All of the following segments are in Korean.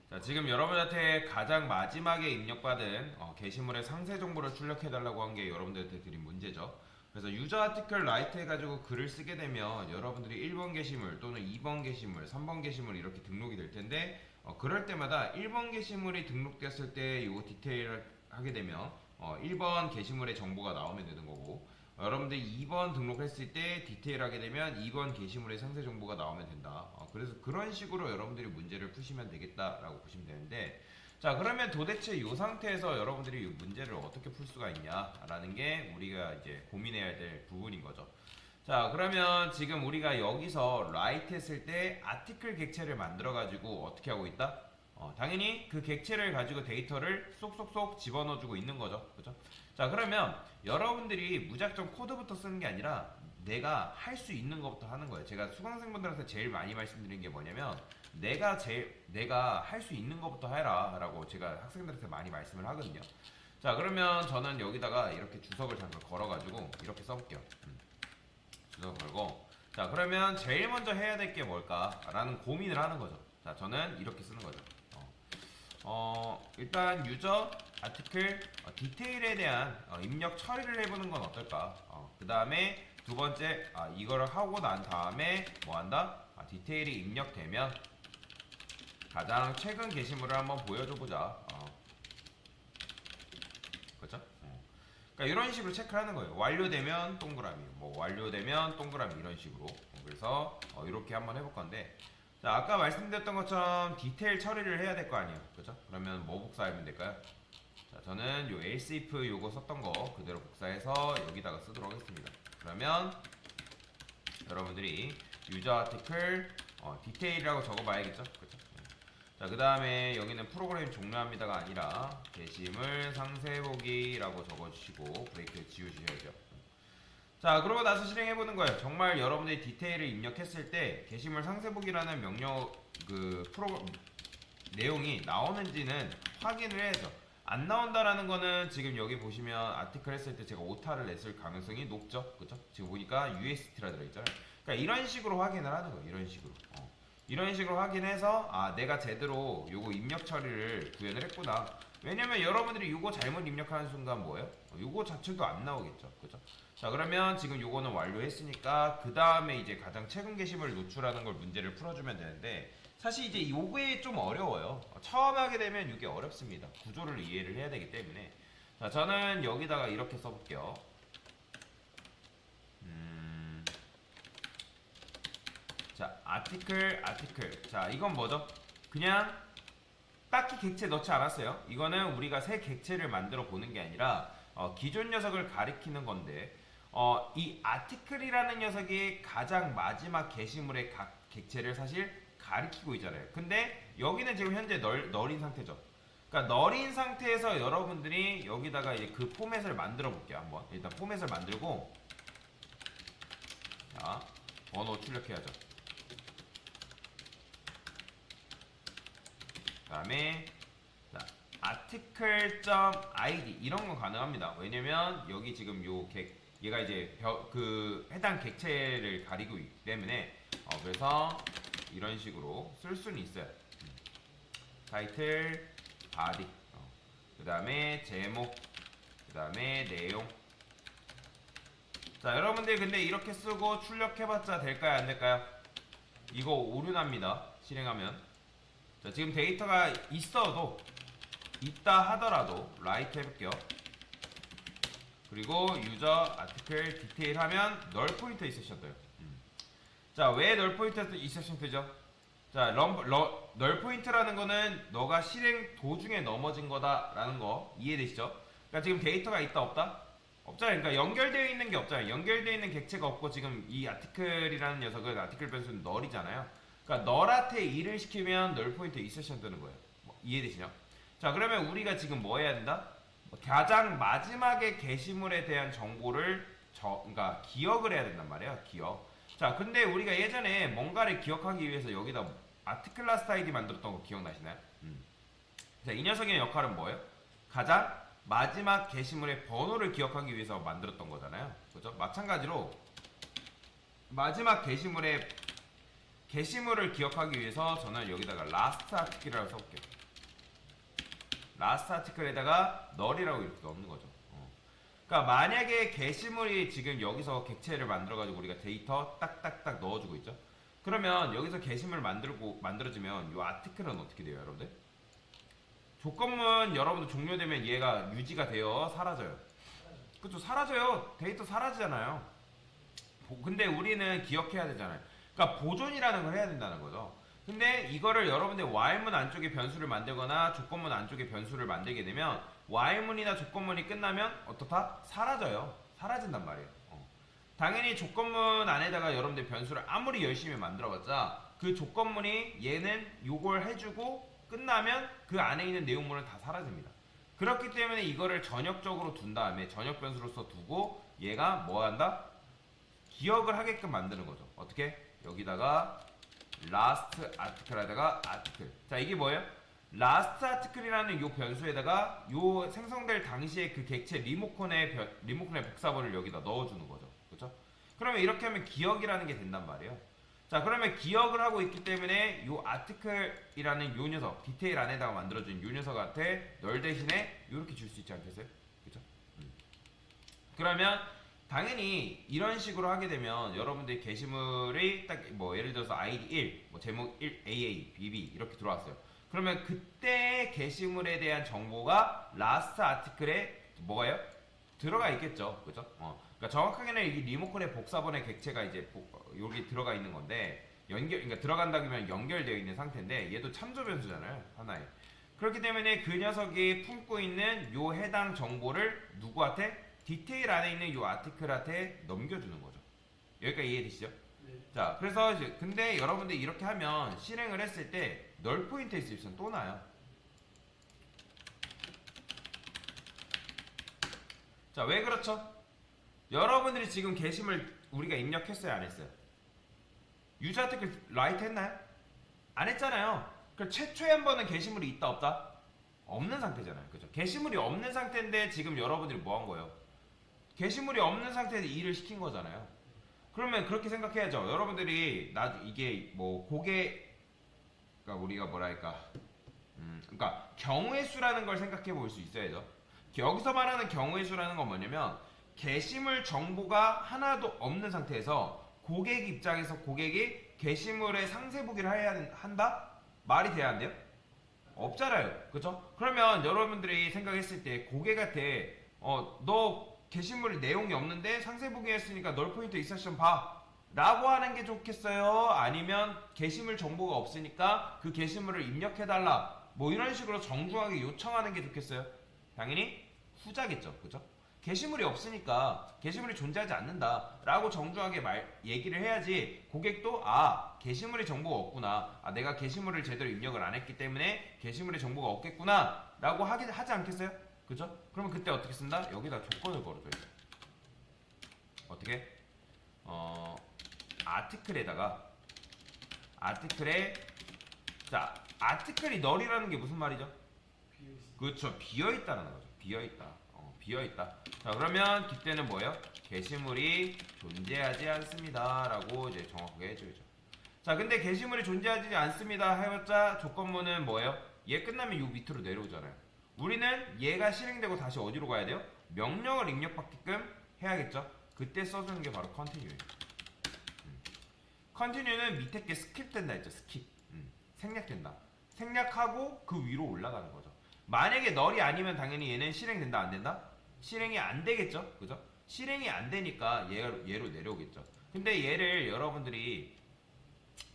자, 지금 여러분한테 가장 마지막에 입력받은 게시물의 상세 정보를 출력해달라고 한 게 여러분들한테 드린 문제죠. 그래서 유저 아티클 라이트 해가지고 글을 쓰게 되면 여러분들이 1번 게시물 또는 2번 게시물, 3번 게시물 이렇게 등록이 될 텐데 그럴 때마다 1번 게시물이 등록됐을 때 이거 디테일을 하게 되면 1번 게시물의 정보가 나오면 되는 거고 여러분들이 2번 등록했을 때 디테일하게 되면 2번 게시물의 상세 정보가 나오면 된다. 그래서 그런 식으로 여러분들이 문제를 푸시면 되겠다라고 보시면 되는데 자 그러면 도대체 이 상태에서 여러분들이 이 문제를 어떻게 풀 수가 있냐라는 게 우리가 이제 고민해야 될 부분인 거죠. 자 그러면 지금 우리가 여기서 라이트 했을 때 아티클 객체를 만들어 가지고 어떻게 하고 있다? 당연히 그 객체를 가지고 데이터를 쏙쏙쏙 집어넣어주고 있는 거죠. 그죠? 자, 그러면 여러분들이 무작정 코드부터 쓰는 게 아니라 내가 할 수 있는 것부터 하는 거예요. 제가 수강생분들한테 제일 많이 말씀드린 게 뭐냐면 내가 할 수 있는 것부터 해라 라고 제가 학생들한테 많이 말씀을 하거든요. 자, 그러면 저는 여기다가 이렇게 주석을 잠깐 걸어가지고 이렇게 써볼게요. 주석 걸고 자, 그러면 제일 먼저 해야 될 게 뭘까라는 고민을 하는 거죠. 자, 저는 이렇게 쓰는 거죠. 일단 유저 아티클 디테일에 대한 입력 처리를 해보는 건 어떨까? 그 다음에 두 번째 이거를 하고 난 다음에 뭐 한다? 디테일이 입력되면 가장 최근 게시물을 한번 보여줘 보자. 그렇죠? 그러니까 이런 식으로 체크하는 거예요. 완료되면 동그라미, 뭐 완료되면 동그라미 이런 식으로. 그래서 이렇게 한번 해볼 건데. 자, 아까 말씀드렸던 것처럼 디테일 처리를 해야 될 거 아니에요. 그죠? 그러면 뭐 복사하면 될까요? 자, 저는 요 else if 요거 썼던 거 그대로 복사해서 여기다가 쓰도록 하겠습니다. 그러면 여러분들이 유저 아티클 디테일이라고 적어봐야겠죠? 그죠? 자, 그 다음에 여기는 프로그램 종료합니다가 아니라 게시물 상세 보기라고 적어주시고 브레이크 지우셔야죠. 자, 그러고 나서 실행해보는 거예요. 정말 여러분들이 디테일을 입력했을 때 게시물 상세보기라는 명령 내용이 나오는지는 확인을 해야죠. 안 나온다라는 거는 지금 여기 보시면 아티클 했을 때 제가 오타를 냈을 가능성이 높죠. 그죠? 지금 보니까 UST라 들어있잖아요. 그러니까 이런 식으로 확인을 하는 거예요. 이런 식으로. 이런 식으로 확인해서 내가 제대로 요거 입력 처리를 구현을 했구나. 왜냐면 여러분들이 요거 잘못 입력하는 순간 뭐예요? 요거 자체도 안 나오겠죠. 그죠? 자, 그러면 지금 요거는 완료했으니까 그 다음에 이제 가장 최근 게시물을 노출하는 걸 문제를 풀어주면 되는데 사실 이제 요게 좀 어려워요. 처음 하게 되면 이게 어렵습니다. 구조를 이해를 해야 되기 때문에. 자, 저는 여기다가 이렇게 써볼게요. 자, 아티클. 자, 이건 뭐죠? 그냥 딱히 객체 넣지 않았어요. 이거는 우리가 새 객체를 만들어 보는 게 아니라 기존 녀석을 가리키는 건데 이 아티클이라는 녀석이 가장 마지막 게시물의 각 객체를 사실 가리키고 있잖아요. 근데 여기는 지금 현재 널인 상태죠. 그러니까 널인 상태에서 여러분들이 여기다가 이제 그 포맷을 만들어 볼게요. 한번 일단 포맷을 만들고 자, 번호 출력해야죠. 그 다음에 article.id 이런 건 가능합니다. 왜냐면 여기 지금 얘가 이제 그 해당 객체를 가리고 있기 때문에 그래서 이런 식으로 쓸 수는 있어요. 타이틀, 바디, 그 다음에 제목, 그 다음에 내용. 자, 여러분들 근데 이렇게 쓰고 출력해봤자 될까요? 안 될까요? 이거 오류납니다. 실행하면. 자, 지금 데이터가 있다 하더라도 라이트 해볼게요. 그리고 유저 아티클 디테일 하면 널 포인터 있으셔야 돼요. 자, 왜 널 포인터 있으셔야 되죠? 자, 널 포인트라는 거는 너가 실행 도중에 넘어진 거다라는 거 이해되시죠? 그러니까 지금 데이터가 있다 없다? 없잖아요. 그러니까 연결되어 있는 게 없잖아요. 연결되어 있는 객체가 없고 지금 이 아티클이라는 녀석은 아티클 변수는 널이잖아요. 그러니까 널한테 일을 시키면 널 포인트 있으셔야 되는 거예요. 이해되시죠? 자, 그러면 우리가 지금 뭐 해야 된다? 가장 마지막에 게시물에 대한 정보를 그러니까 기억을 해야 된단 말이에요. 기억. 자, 근데 우리가 예전에 뭔가를 기억하기 위해서 여기다 아티클라스 아이디 만들었던 거 기억나시나요? 자, 이 녀석의 역할은 뭐예요? 가장 마지막 게시물의 번호를 기억하기 위해서 만들었던 거잖아요. 그죠? 마찬가지로 마지막 게시물을 기억하기 위해서 저는 여기다가 last article이라고 써볼게요. 라스트 아티클에다가 널이라고 이렇게 넣는 거죠. 그러니까 만약에 게시물이 지금 여기서 객체를 만들어가지고 우리가 데이터 딱딱딱 넣어주고 있죠. 그러면 여기서 게시물 만들어지면 이 아티클은 어떻게 돼요, 여러분들? 조건문 여러분들 종료되면 얘가 유지가 되어 사라져요. 그쵸, 사라져요. 데이터 사라지잖아요. 근데 우리는 기억해야 되잖아요. 그러니까 보존이라는 걸 해야 된다는 거죠. 근데 이거를 여러분들 while문 안쪽에 변수를 만들거나 조건문 안쪽에 변수를 만들게 되면 while문이나 조건문이 끝나면 어떻다? 사라져요. 사라진단 말이에요. 당연히 조건문 안에다가 여러분들 변수를 아무리 열심히 만들어봤자 그 조건문이 얘는 요걸 해주고 끝나면 그 안에 있는 내용물은 다 사라집니다. 그렇기 때문에 이거를 전역적으로 둔 다음에 전역 변수로서 두고 얘가 뭐 한다? 기억을 하게끔 만드는 거죠. 어떻게? 여기다가 last article에다가 article. 자, 이게 뭐예요? last article이라는 요 변수에다가 요 생성될 당시에 그 객체 리모컨의 복사본을 여기다 넣어주는 거죠. 그렇죠? 그러면 이렇게 하면 기억이라는 게 된단 말이에요. 자, 그러면 기억을 하고 있기 때문에 요 article이라는 요 녀석, 디테일 안에다가 만들어준 요 녀석한테 널 대신에 이렇게 줄 수 있지 않겠어요? 그렇죠? 그러면 당연히 이런 식으로 하게 되면 여러분들이 게시물이 딱 뭐 예를 들어서 id 1, 뭐 제목 1, AA, BB 이렇게 들어왔어요. 그러면 그때 게시물에 대한 정보가 last article에 뭐가요? 들어가 있겠죠, 그죠? 그러니까 정확하게는 이 리모컨의 복사본의 객체가 이제 여기 들어가 있는 건데 그러니까 들어간다면 연결되어 있는 상태인데 얘도 참조 변수잖아요, 하나의. 그렇기 때문에 그 녀석이 품고 있는 요 해당 정보를 누구한테? 디테일 안에 있는 요 아티클한테 넘겨주는 거죠. 여기까지 이해되시죠? 네. 자, 그래서 이제 근데 여러분들 이렇게 하면 실행을 했을 때 널 포인트 있으면 또 나요. 자, 왜 그렇죠? 여러분들이 지금 게시물 우리가 입력했어요, 안 했어요? 유저 아티클 라이트 했나요? 안 했잖아요. 그럼 최초에 한 번은 게시물이 있다 없다? 없는 상태잖아요, 그죠? 게시물이 없는 상태인데 지금 여러분들이 뭐 한 거예요? 게시물이 없는 상태에서 일을 시킨 거잖아요. 그러면 그렇게 생각해야죠. 여러분들이 이게 뭐 그러니까 우리가 뭐랄까, 그러니까 경우의 수라는 걸 생각해 볼 수 있어야죠. 여기서 말하는 경우의 수라는 건 뭐냐면 게시물 정보가 하나도 없는 상태에서 고객 입장에서 고객이 게시물의 상세 보기를 해야 한다? 말이 돼야 안 돼요? 없잖아요, 그렇죠? 그러면 여러분들이 생각했을 때 고객한테 너 게시물 내용이 없는데 상세 보기 했으니까 널 포인트 익셉션 봐 라고 하는 게 좋겠어요? 아니면 게시물 정보가 없으니까 그 게시물을 입력해달라 뭐 이런 식으로 정중하게 요청하는 게 좋겠어요? 당연히 후자겠죠, 그죠? 게시물이 없으니까 게시물이 존재하지 않는다 라고 정중하게 얘기를 해야지 고객도 게시물의 정보가 없구나, 내가 게시물을 제대로 입력을 안 했기 때문에 게시물의 정보가 없겠구나 라고 하지 않겠어요? 그죠? 그러면 그때 어떻게 쓴다? 여기다 조건을 걸어줘요. 어떻게? 아티클에 자, 아티클이 널이라는 게 무슨 말이죠? 그렇죠, 비어있다라는 거죠. 비어있다. 자, 그러면 그때는 뭐예요? 게시물이 존재하지 않습니다 라고 이제 정확하게 해줘야죠. 자, 근데 게시물이 존재하지 않습니다 해봤자 조건문은 뭐예요? 얘 끝나면 요 밑으로 내려오잖아요. 우리는 얘가 실행되고 다시 어디로 가야 돼요? 명령을 입력받게끔 해야겠죠. 그때 써주는 게 바로 continue예요. continue는 밑에 게 스킵 된다 했죠. 스킵. 생략된다. 생략하고 그 위로 올라가는 거죠. 만약에 널이 아니면 당연히 얘는 실행된다 안 된다? 실행이 안 되겠죠, 그죠? 실행이 안 되니까 얘로 내려오겠죠. 근데 얘를 여러분들이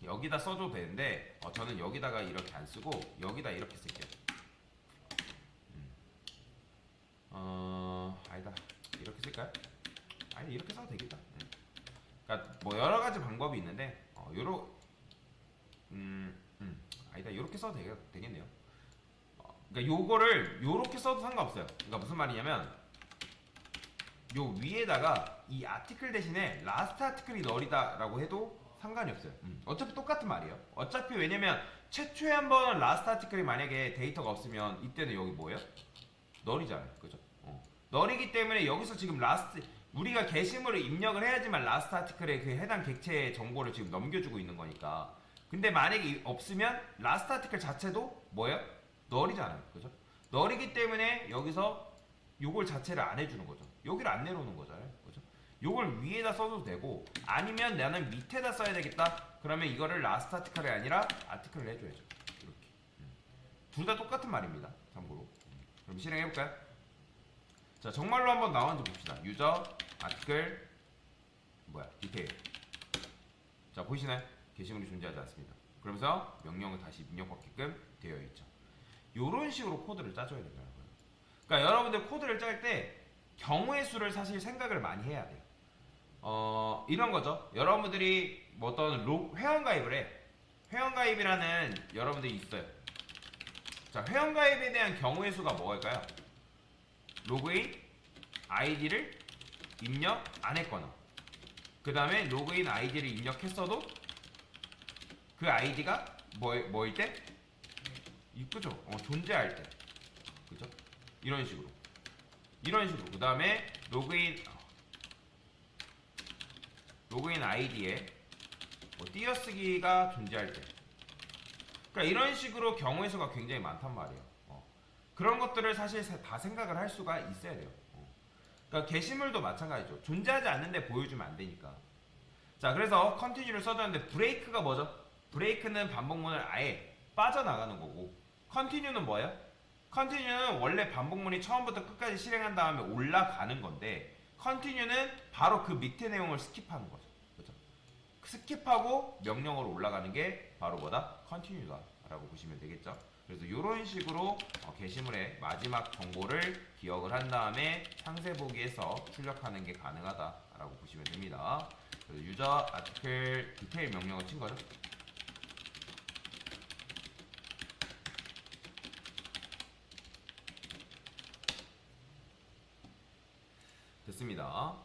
여기다 써줘도 되는데 저는 여기다가 이렇게 안 쓰고 여기다 이렇게 쓸게요. 아니다, 이렇게 쓸까요? 아니, 이렇게 써도 되겠다. 그러니까 뭐 여러 가지 방법이 있는데 아니다, 이렇게 써도 되겠네요. 그러니까 요거를 요렇게 써도 상관없어요. 그러니까 무슨 말이냐면 요 위에다가 이 아티클 대신에 라스트 아티클이 널이다라고 해도 상관이 없어요. 어차피 똑같은 말이에요. 어차피 왜냐면 최초에 한번 라스트 아티클이 만약에 데이터가 없으면 이때는 여기 뭐예요? 널이잖아요, 그죠? 널이기 때문에 여기서 지금 우리가 게시물을 입력을 해야지만 라스트 아티클에 그 해당 객체의 정보를 지금 넘겨주고 있는 거니까. 근데 만약에 없으면 라스트 아티클 자체도 뭐예요? 널이잖아요, 그죠? 널이기 때문에 여기서 요걸 자체를 안 해주는 거죠. 여기를 안 내려오는 거잖아요. 그죠? 요걸 위에다 써도 되고 아니면 나는 밑에다 써야 되겠다. 그러면 이거를 라스트 아티클이 아니라 아티클을 해줘야죠. 이렇게. 둘 다 똑같은 말입니다. 참고로. 그럼 실행해볼까요? 자, 정말로 한번 나왔는지 봅시다. 유저, 아티클, 디테일. 자, 보이시나요? 게시물이 존재하지 않습니다. 그러면서 명령을 다시 입력받게끔 되어 있죠. 요런 식으로 코드를 짜줘야 된다는 거예요. 그러니까 여러분들 코드를 짤 때 경우의 수를 사실 생각을 많이 해야 돼요. 이런 거죠. 여러분들이 뭐 어떤 회원가입을 해. 회원가입이라는 여러분들이 있어요. 자, 회원가입에 대한 경우의 수가 뭐일까요? 로그인 아이디를 입력 안 했거나 그 다음에 로그인 아이디를 입력했어도 그 아이디가 뭐일 때? 그죠? 존재할 때. 그죠? 이런 식으로 그 다음에 로그인 아이디에 띄어쓰기가 존재할 때. 그러니까 이런 식으로 경우의 수가 굉장히 많단 말이에요. 그런 것들을 사실 다 생각을 할 수가 있어야 돼요. 그러니까 게시물도 마찬가지죠. 존재하지 않는데 보여주면 안 되니까. 자, 그래서 컨티뉴를 써줬는데 브레이크가 뭐죠? 브레이크는 반복문을 아예 빠져나가는 거고 컨티뉴는 뭐예요? 컨티뉴는 원래 반복문이 처음부터 끝까지 실행한 다음에 올라가는 건데 컨티뉴는 바로 그 밑에 내용을 스킵하는 거죠. 그렇죠? 스킵하고 명령으로 올라가는 게 바로 뭐다? 컨티뉴다 라고 보시면 되겠죠. 그래서 이런 식으로 게시물의 마지막 정보를 기억을 한 다음에 상세 보기에서 출력하는 게 가능하다라고 보시면 됩니다. 그래서 유저 아티클 디테일 명령을 친 거죠. 됐습니다.